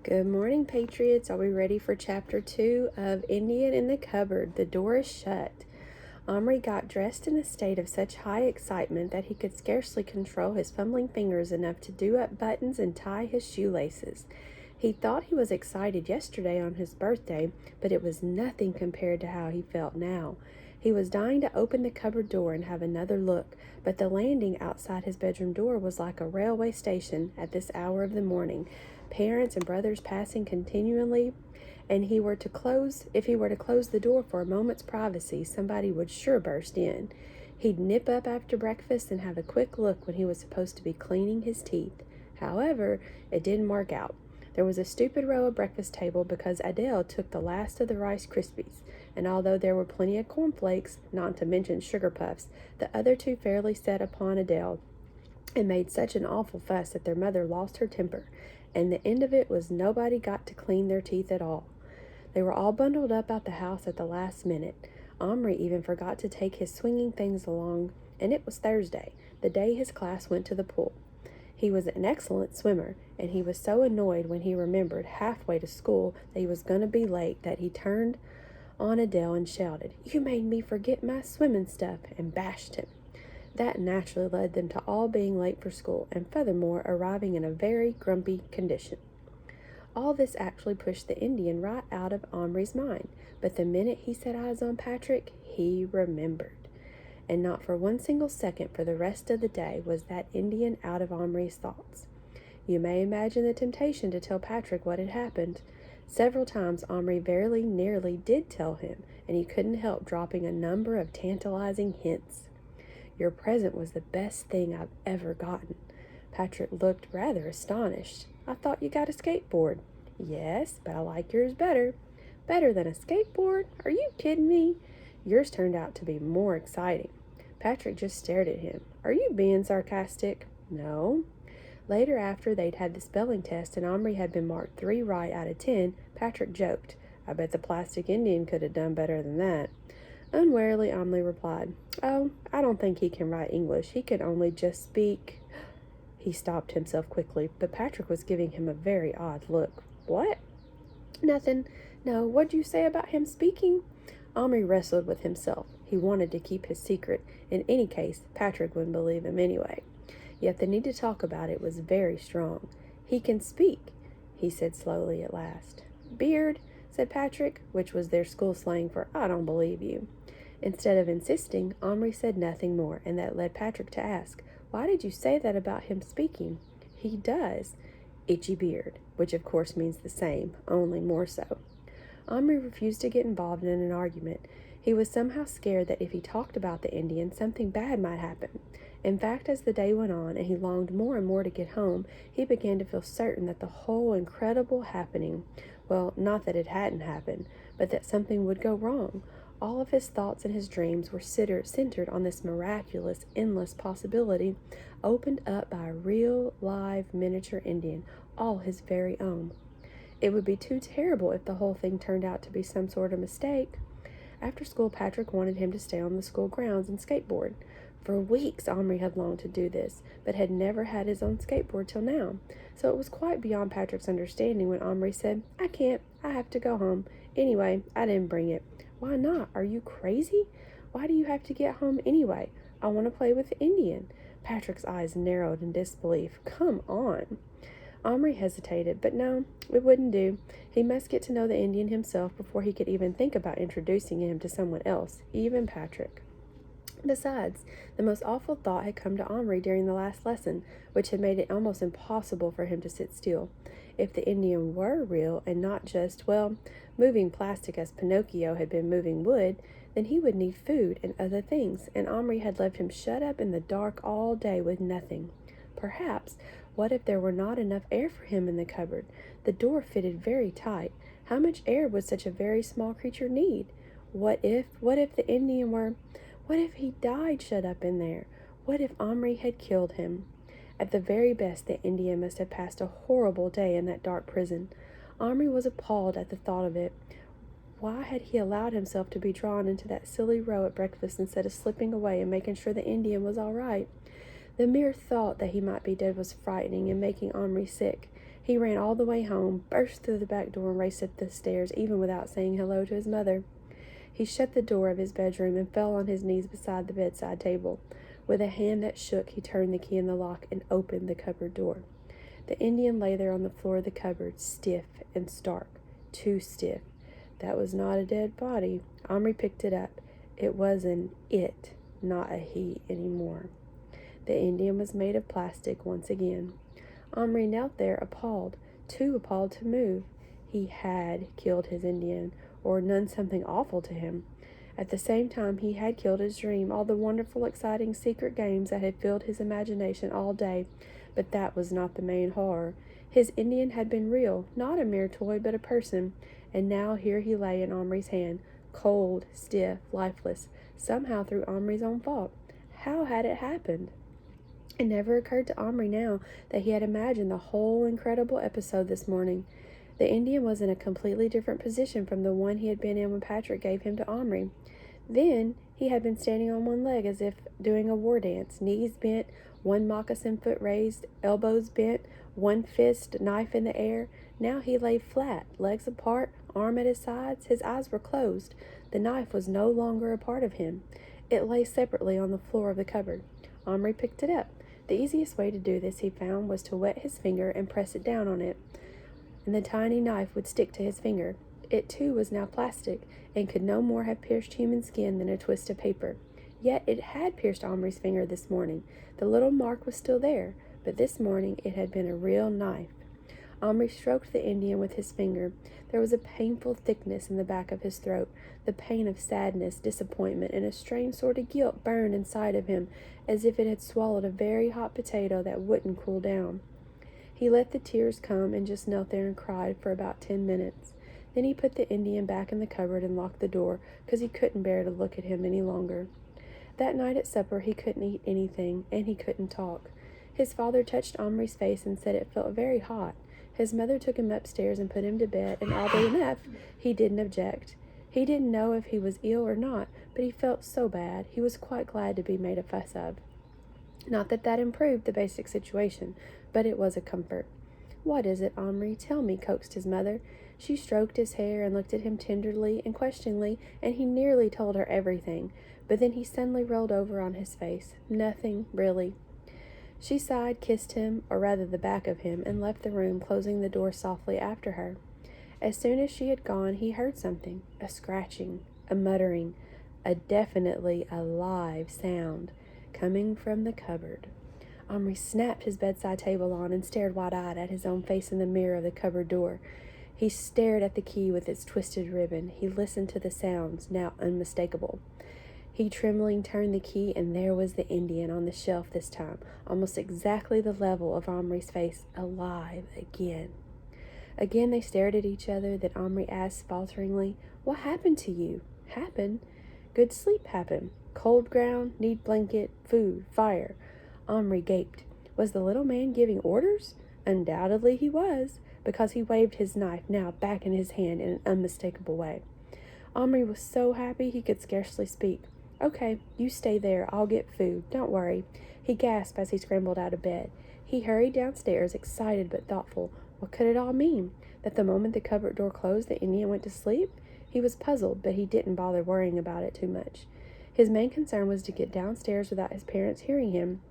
Good morning, Patriots. Are we ready for Chapter 2 of Indian in the Cupboard? The door is shut. Omri got dressed in a state of such high excitement that he could scarcely control his fumbling fingers enough to do up buttons and tie his shoelaces. He thought he was excited yesterday on his birthday, but it was nothing compared to how he felt now. He was dying to open the cupboard door and have another look, but the landing outside his bedroom door was like a railway station at this hour of the morning, parents and brothers passing continually, and if he were to close the door for a moment's privacy, somebody would sure burst in. He'd nip up after breakfast and have a quick look when he was supposed to be cleaning his teeth. However, it didn't work out. There was a stupid row of breakfast table because Adele took the last of the Rice Krispies, and although there were plenty of cornflakes, not to mention sugar puffs, the other two fairly set upon Adele and made such an awful fuss that their mother lost her temper, and the end of it was nobody got to clean their teeth at all. They were all bundled up out the house at the last minute. Omri even forgot to take his swinging things along, and it was Thursday, the day his class went to the pool. He was an excellent swimmer, and he was so annoyed when he remembered halfway to school that he was going to be late that he turned on Adele and shouted, "You made me forget my swimming stuff," and bashed him. That naturally led them to all being late for school, and furthermore arriving in a very grumpy condition. All this actually pushed the Indian right out of Omri's mind, but the minute he set eyes on Patrick, he remembered. And not for one single second for the rest of the day was that Indian out of Omri's thoughts. You may imagine the temptation to tell Patrick what had happened. Several times Omri very nearly did tell him, and he couldn't help dropping a number of tantalizing hints. "Your present was the best thing I've ever gotten." Patrick looked rather astonished. "I thought you got a skateboard." "Yes, but I like yours better." "Better than a skateboard? Are you kidding me?" "Yours turned out to be more exciting." Patrick just stared at him. "Are you being sarcastic?" "No." Later, after they'd had the spelling test and Omri had been marked 3 right out of 10, Patrick joked, "I bet the plastic Indian could have done better than that." Unwarily, Omri replied, "Oh, I don't think he can write English. He can only just speak." He stopped himself quickly, but Patrick was giving him a very odd look. "What?" "Nothing. No, what'd you say about him speaking?" Omri wrestled with himself. He wanted to keep his secret. In any case, Patrick wouldn't believe him anyway. Yet the need to talk about it was very strong. "He can speak," he said slowly at last. "Beard," said Patrick, which was their school slang for "I don't believe you." Instead of insisting, Omri said nothing more, and that led Patrick to ask, "Why did you say that about him speaking?" "He does." "Itchy beard," which of course means the same, only more so. Omri refused to get involved in an argument. He was somehow scared that if he talked about the Indian, something bad might happen. In fact, as the day went on and he longed more and more to get home, he began to feel certain that the whole incredible happening, well, not that it hadn't happened, but that something would go wrong. All of his thoughts and his dreams were centered on this miraculous, endless possibility opened up by a real, live, miniature Indian, all his very own. It would be too terrible if the whole thing turned out to be some sort of mistake. After school, Patrick wanted him to stay on the school grounds and skateboard. For weeks, Omri had longed to do this, but had never had his own skateboard till now. So it was quite beyond Patrick's understanding when Omri said, "I can't. I have to go home. Anyway, I didn't bring it." "Why not? Are you crazy? Why do you have to get home anyway?" "I want to play with the Indian." Patrick's eyes narrowed in disbelief. "Come on." Omri hesitated, but no, it wouldn't do. He must get to know the Indian himself before he could even think about introducing him to someone else, even Patrick. Besides, the most awful thought had come to Omri during the last lesson, which had made it almost impossible for him to sit still. If the Indian were real and not just, well, moving plastic as Pinocchio had been moving wood, then he would need food and other things, and Omri had left him shut up in the dark all day with nothing. Perhaps, what if there were not enough air for him in the cupboard? The door fitted very tight. How much air would such a very small creature need? What if the Indian were... What if he died shut up in there? What if Omri had killed him? At the very best, the Indian must have passed a horrible day in that dark prison. Omri was appalled at the thought of it. Why had he allowed himself to be drawn into that silly row at breakfast instead of slipping away and making sure the Indian was all right? The mere thought that he might be dead was frightening and making Omri sick. He ran all the way home, burst through the back door, and raced up the stairs, even without saying hello to his mother. He shut the door of his bedroom and fell on his knees beside the bedside table. With a hand that shook, he turned the key in the lock and opened the cupboard door. The Indian lay there on the floor of the cupboard, stiff and stark, too stiff. That was not a dead body. Omri picked it up. It was an it, not a he anymore. The Indian was made of plastic once again. Omri knelt there, appalled, too appalled to move. He had killed his Indian, or done something awful to him. At the same time, he had killed his dream, all the wonderful, exciting secret games that had filled his imagination all day. But that was not the main horror. His Indian had been real, not a mere toy, but a person. And now here he lay in Omri's hand, cold, stiff, lifeless, somehow through Omri's own fault. How had it happened? It never occurred to Omri now that he had imagined the whole incredible episode this morning. The Indian was in a completely different position from the one he had been in when Patrick gave him to Omri. Then he had been standing on one leg as if doing a war dance, knees bent, one moccasin foot raised, elbows bent, one fist, knife in the air. Now he lay flat, legs apart, arm at his sides. His eyes were closed. The knife was no longer a part of him. It lay separately on the floor of the cupboard. Omri picked it up. The easiest way to do this, he found, was to wet his finger and press it down on it, and the tiny knife would stick to his finger. It, too, was now plastic, and could no more have pierced human skin than a twist of paper. Yet it had pierced Omri's finger this morning. The little mark was still there, but this morning it had been a real knife. Omri stroked the Indian with his finger. There was a painful thickness in the back of his throat. The pain of sadness, disappointment, and a strange sort of guilt burned inside of him, as if it had swallowed a very hot potato that wouldn't cool down. He let the tears come and just knelt there and cried for about 10 minutes. Then he put the Indian back in the cupboard and locked the door, because he couldn't bear to look at him any longer. That night at supper he couldn't eat anything, and he couldn't talk. His father touched Omri's face and said it felt very hot. His mother took him upstairs and put him to bed, and oddly enough, he didn't object. He didn't know if he was ill or not, but he felt so bad, he was quite glad to be made a fuss of. Not that that improved the basic situation, but it was a comfort. "What is it, Omri? Tell me," coaxed his mother. She stroked his hair and looked at him tenderly and questioningly, and he nearly told her everything, but then he suddenly rolled over on his face. Nothing, really. She sighed, kissed him, or rather the back of him, and left the room, closing the door softly after her. As soon as she had gone, he heard something, a scratching, a muttering, a definitely alive sound, coming from the cupboard. Omri snapped his bedside table on and stared wide-eyed at his own face in the mirror of the cupboard door. He stared at the key with its twisted ribbon. He listened to the sounds, now unmistakable. He trembling turned the key, and there was the Indian on the shelf this time, almost exactly the level of Omri's face, alive again. Again they stared at each other, then Omri asked falteringly, "What happened to you?" "Happened? Good sleep happened. Cold ground, need blanket, food, fire." Omri gaped. Was the little man giving orders? Undoubtedly he was, because he waved his knife, now back in his hand, in an unmistakable way. Omri was so happy he could scarcely speak. "Okay, you stay there. I'll get food. Don't worry," he gasped as he scrambled out of bed. He hurried downstairs, excited but thoughtful. What could it all mean? That the moment the cupboard door closed, the Indian went to sleep? He was puzzled, but he didn't bother worrying about it too much. His main concern was to get downstairs without his parents hearing him,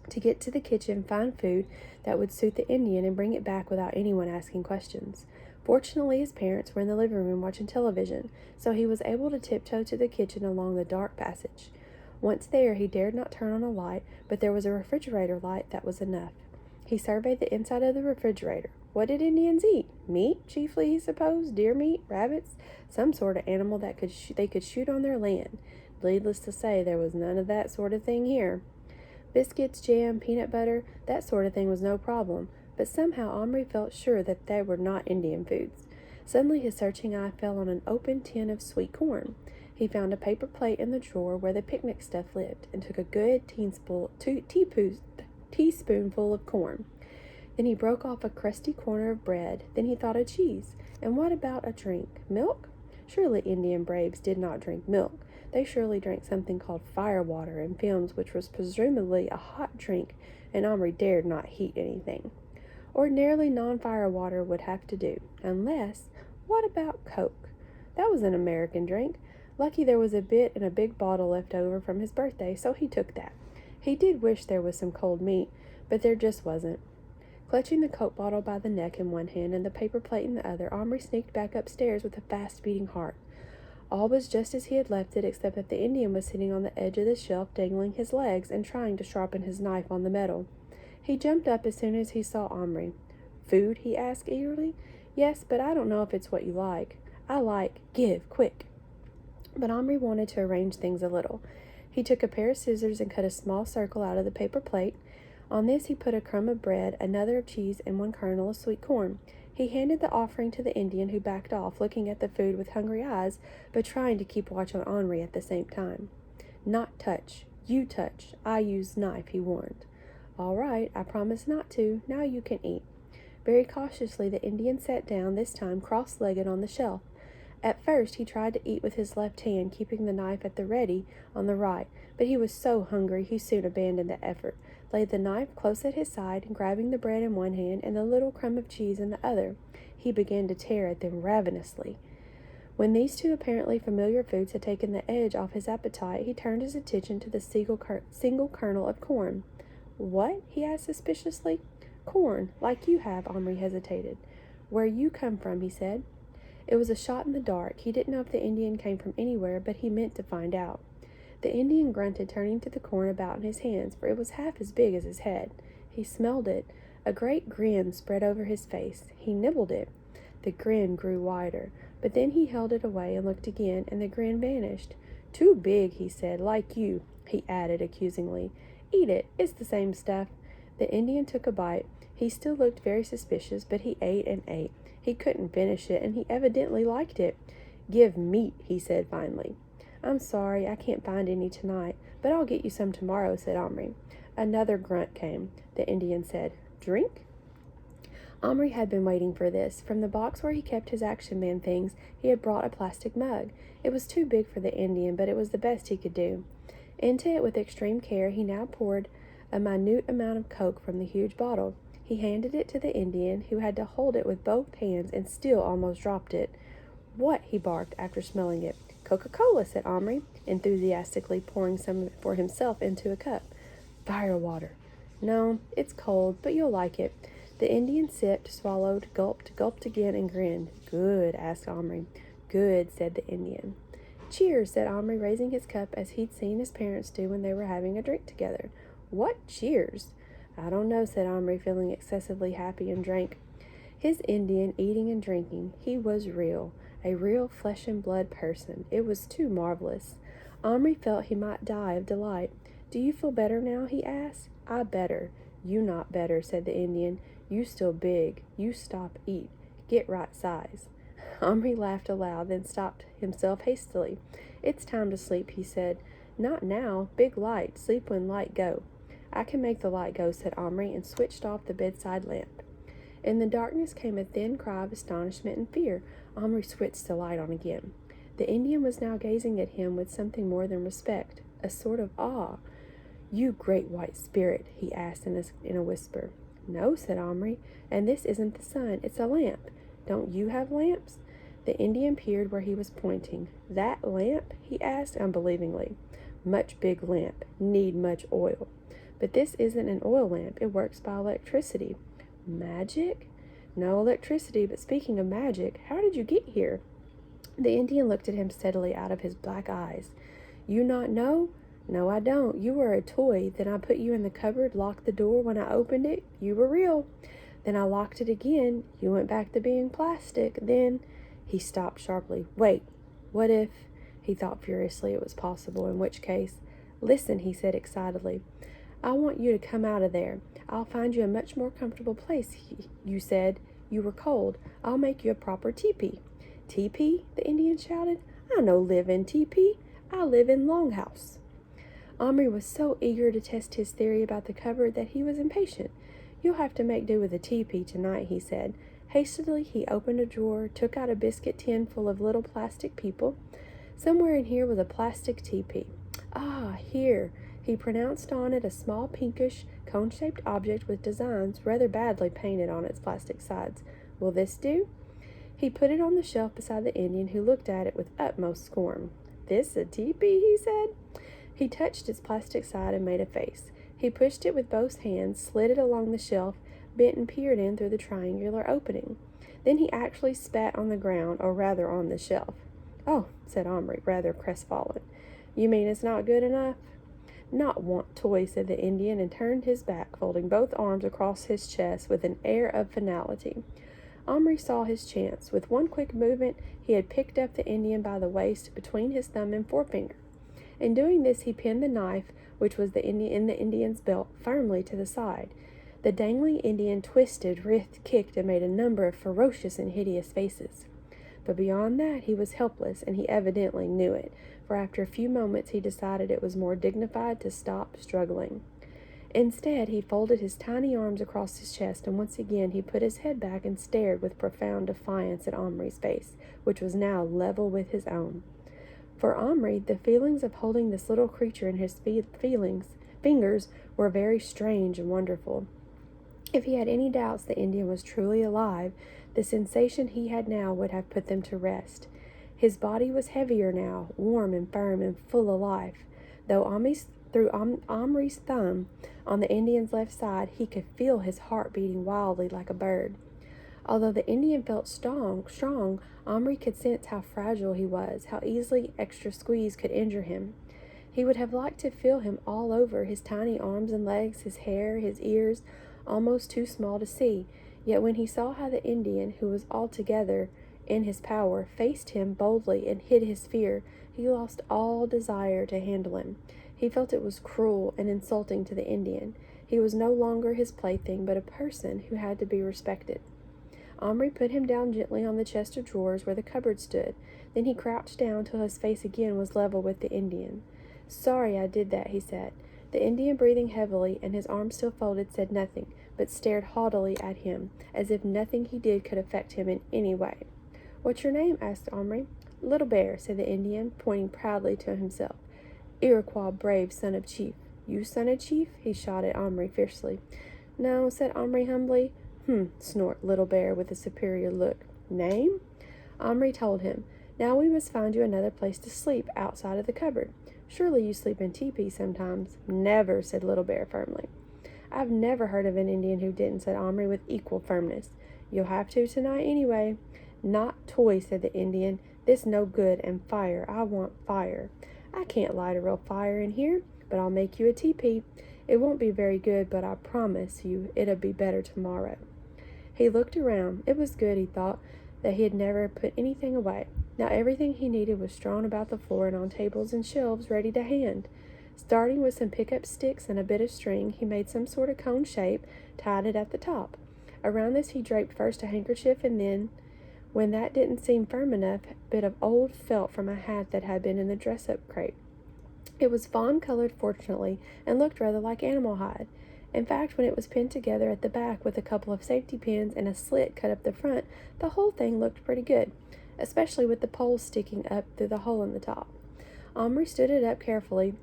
to get to the kitchen, find food that would suit the Indian, and bring it back without anyone asking questions. Fortunately, his parents were in the living room watching television, so he was able to tiptoe to the kitchen along the dark passage. Once there, he dared not turn on a light, but there was a refrigerator light that was enough. He surveyed the inside of the refrigerator. What did Indians eat? Meat, chiefly, he supposed, deer meat, rabbits, some sort of animal that they could shoot on their land. Needless to say, there was none of that sort of thing here. Biscuits, jam, peanut butter, that sort of thing was no problem, but somehow Omri felt sure that they were not Indian foods. Suddenly his searching eye fell on an open tin of sweet corn. He found a paper plate in the drawer where the picnic stuff lived, and took a good teaspoonful of corn. Then he broke off a crusty corner of bread. Then he thought of cheese. And what about a drink? Milk? Surely Indian braves did not drink milk. They surely drank something called firewater in films, which was presumably a hot drink, and Omri dared not heat anything. Ordinarily, non-fire water would have to do. Unless, what about Coke? That was an American drink. Lucky there was a bit in a big bottle left over from his birthday, so he took that. He did wish there was some cold meat, but there just wasn't. Clutching the Coke bottle by the neck in one hand and the paper plate in the other, Omri sneaked back upstairs with a fast-beating heart. All was just as he had left it, except that the Indian was sitting on the edge of the shelf, dangling his legs and trying to sharpen his knife on the metal. He jumped up as soon as he saw Omri. "Food?" he asked eagerly. "Yes, but I don't know if it's what you like." "I like. Give, quick." But Omri wanted to arrange things a little. He took a pair of scissors and cut a small circle out of the paper plate. On this he put a crumb of bread, another of cheese, and one kernel of sweet corn. He handed the offering to the Indian, who backed off, looking at the food with hungry eyes, but trying to keep watch on Omri at the same time. "Not touch. You touch. I use knife," he warned. "All right, I promise not to. Now you can eat." Very cautiously the Indian sat down, this time cross-legged on the shelf. At first he tried to eat with his left hand, keeping the knife at the ready on the right, but he was so hungry he soon abandoned the effort, laid the knife close at his side, and grabbing the bread in one hand and the little crumb of cheese in the other, he began to tear at them ravenously. When these two apparently familiar foods had taken the edge off his appetite, he turned his attention to the single kernel of corn. "What?" he asked suspiciously. "Corn, like you have." Omri hesitated. "Where you come from," he said. It was a shot in the dark. He didn't know if the Indian came from anywhere, but he meant to find out. The Indian grunted, turning to the corn about in his hands, for it was half as big as his head. He smelled it. A great grin spread over his face. He nibbled it. The grin grew wider, but then he held it away and looked again, and the grin vanished. "Too big," he said. "Like you," he added accusingly. "Eat it. It's the same stuff." The Indian took a bite. He still looked very suspicious, but he ate and ate. He couldn't finish it, and he evidently liked it. "Give meat," he said finally. "I'm sorry, I can't find any tonight, but I'll get you some tomorrow," said Omri. Another grunt came. The Indian said, "Drink?" Omri had been waiting for this. From the box where he kept his Action Man things, he had brought a plastic mug. It was too big for the Indian, but it was the best he could do. Into it, with extreme care, he now poured a minute amount of Coke from the huge bottle. He handed it to the Indian, who had to hold it with both hands and still almost dropped it. "What?" he barked after smelling it. "Coca-Cola," said Omri, enthusiastically pouring some of it for himself into a cup. "Fire water." "No, it's cold, but you'll like it." The Indian sipped, swallowed, gulped, gulped again, and grinned. "Good?" asked Omri. "Good," said the Indian. "Cheers," said Omri, raising his cup as he'd seen his parents do when they were having a drink together. "What cheers?" "I don't know," said Omri, feeling excessively happy, and drank. His Indian, eating and drinking, he was real, a real flesh-and-blood person. It was too marvelous. Omri felt he might die of delight. "Do you feel better now?" he asked. "I better." "You not better," said the Indian. "You still big. You stop eat. Get right size." Omri laughed aloud, then stopped himself hastily. "It's time to sleep," he said. "Not now. Big light. Sleep when light go." "I can make the light go," said Omri, and switched off the bedside lamp. In the darkness came a thin cry of astonishment and fear. Omri switched the light on again. The Indian was now gazing at him with something more than respect, a sort of awe. "You great white spirit?" he asked in a whisper. "No," said Omri, "and this isn't the sun, it's a lamp. Don't you have lamps?" The Indian peered where he was pointing. "That lamp?" he asked unbelievingly. "Much big lamp. Need much oil. But this isn't an oil lamp. It works by electricity." "Magic?" "No electricity, but speaking of magic, how did you get here?" The Indian looked at him steadily out of his black eyes. "You not know?" "No, I don't. You were a toy. Then I put you in the cupboard, locked the door. When I opened it, you were real. Then I locked it again. You went back to being plastic. Then—" He stopped sharply. "Wait. What if—" He thought furiously it was possible, in which case— "Listen," he said excitedly. "I want you to come out of there. I'll find you a much more comfortable place. You said you were cold. I'll make you a proper teepee." "Teepee?" the Indian shouted. "I no live in teepee. I live in longhouse." Omri was so eager to test his theory about the cupboard that he was impatient. "You'll have to make do with a teepee tonight," he said. Hastily he opened a drawer, took out a biscuit tin full of little plastic people. Somewhere in here was a plastic teepee. "Ah, here." He pronounced on it a small pinkish cone-shaped object with designs rather badly painted on its plastic sides. Will this do? He put it on the shelf beside the Indian, who looked at it with utmost scorn. This a teepee, he said. He touched its plastic side and made a face. He pushed it with both hands, slid it along the shelf, bent and peered in through the triangular opening. Then he actually spat on the ground, or rather on the shelf. Oh, said Omri, rather crestfallen. You mean it's not good enough? Not want toy, said the Indian, and turned his back, folding both arms across his chest with an air of finality. Omri saw his chance. With one quick movement, he had picked up the Indian by the waist between his thumb and forefinger. In doing this, he pinned the knife, which was in the Indian's belt, firmly to the side. The dangling Indian twisted, writhed, kicked, and made a number of ferocious and hideous faces. But beyond that, he was helpless, and he evidently knew it, for after a few moments he decided it was more dignified to stop struggling. Instead, he folded his tiny arms across his chest, and once again he put his head back and stared with profound defiance at Omri's face, which was now level with his own. For Omri, the feelings of holding this little creature in his fingers were very strange and wonderful. If he had any doubts the Indian was truly alive, the sensation he had now would have put them to rest. His body was heavier now, warm and firm and full of life. Though through Omri's thumb on the Indian's left side, he could feel his heart beating wildly like a bird. Although the Indian felt strong, Omri could sense how fragile he was, how easily extra squeeze could injure him. He would have liked to feel him all over, his tiny arms and legs, his hair, his ears, almost too small to see. Yet when he saw how the Indian, who was altogether in his power, faced him boldly and hid his fear, he lost all desire to handle him. He felt it was cruel and insulting to the Indian. He was no longer his plaything, but a person who had to be respected. Omri put him down gently on the chest of drawers where the cupboard stood. Then he crouched down till his face again was level with the Indian. Sorry I did that, he said. The Indian, breathing heavily and his arms still folded, said nothing, but stared haughtily at him, as if nothing he did could affect him in any way. What's your name? Asked Omri. Little Bear, said the Indian, pointing proudly to himself. Iroquois brave son of chief. You son of chief? He shot at Omri fiercely. No, said Omri humbly. Snort Little Bear with a superior look. Name? Omri told him. Now we must find you another place to sleep outside of the cupboard. Surely you sleep in teepees sometimes. Never, said Little Bear firmly. I've never heard of an Indian who didn't, said Omri with equal firmness. You'll have to tonight anyway. Not toy, said the Indian. This no good, and fire. I want fire. I can't light a real fire in here, but I'll make you a teepee. It won't be very good, but I promise you it'll be better tomorrow. He looked around. It was good, he thought, that he had never put anything away. Now everything he needed was strewn about the floor and on tables and shelves ready to hand. Starting with some pickup sticks and a bit of string, he made some sort of cone shape, tied it at the top. Around this he draped first a handkerchief, and then, when that didn't seem firm enough, a bit of old felt from a hat that had been in the dress-up crate. It was fawn-colored, fortunately, and looked rather like animal hide. In fact, when it was pinned together at the back with a couple of safety pins and a slit cut up the front, the whole thing looked pretty good, especially with the poles sticking up through the hole in the top. Omri stood it up carefully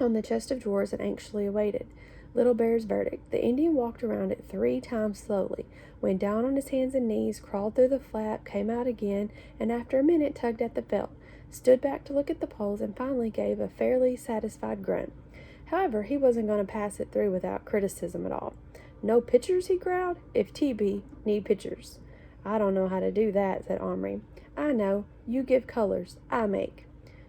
on the chest of drawers and anxiously awaited Little Bear's verdict. The Indian walked around it 3 times slowly, went down on his hands and knees, crawled through the flap, came out again, and after a minute tugged at the felt, stood back to look at the poles, and finally gave a fairly satisfied grunt. However, he wasn't going to pass it through without criticism at all. No pictures, he growled. If TB need pictures. I don't know how to do that, said Omri. I know. You give colors. I make.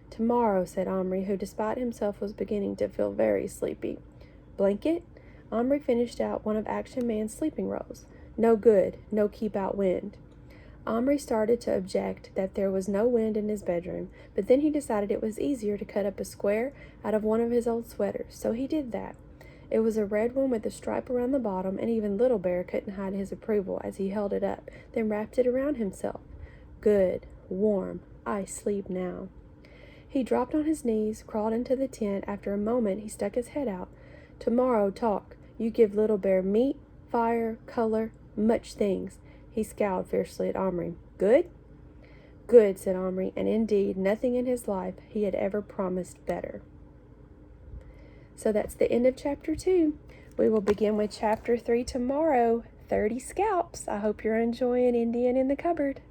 Tomorrow, said Omri, who despite himself was beginning to feel very sleepy. Blanket? Omri finished out one of Action Man's sleeping rolls. No good. No keep out wind. Omri started to object that there was no wind in his bedroom, but then he decided it was easier to cut up a square out of one of his old sweaters, so he did that. It was a red one with a stripe around the bottom, and even Little Bear couldn't hide his approval as he held it up, then wrapped it around himself. Good, warm, I sleep now. He dropped on his knees, crawled into the tent. After a moment, he stuck his head out. Tomorrow, talk. You give Little Bear meat, fire, color, much things. He scowled fiercely at Omri. Good? Good, said Omri, and indeed nothing in his life he had ever promised better. So that's the end of Chapter 2. We will begin with Chapter 3 tomorrow, 30 Scalps. I hope you're enjoying Indian in the Cupboard.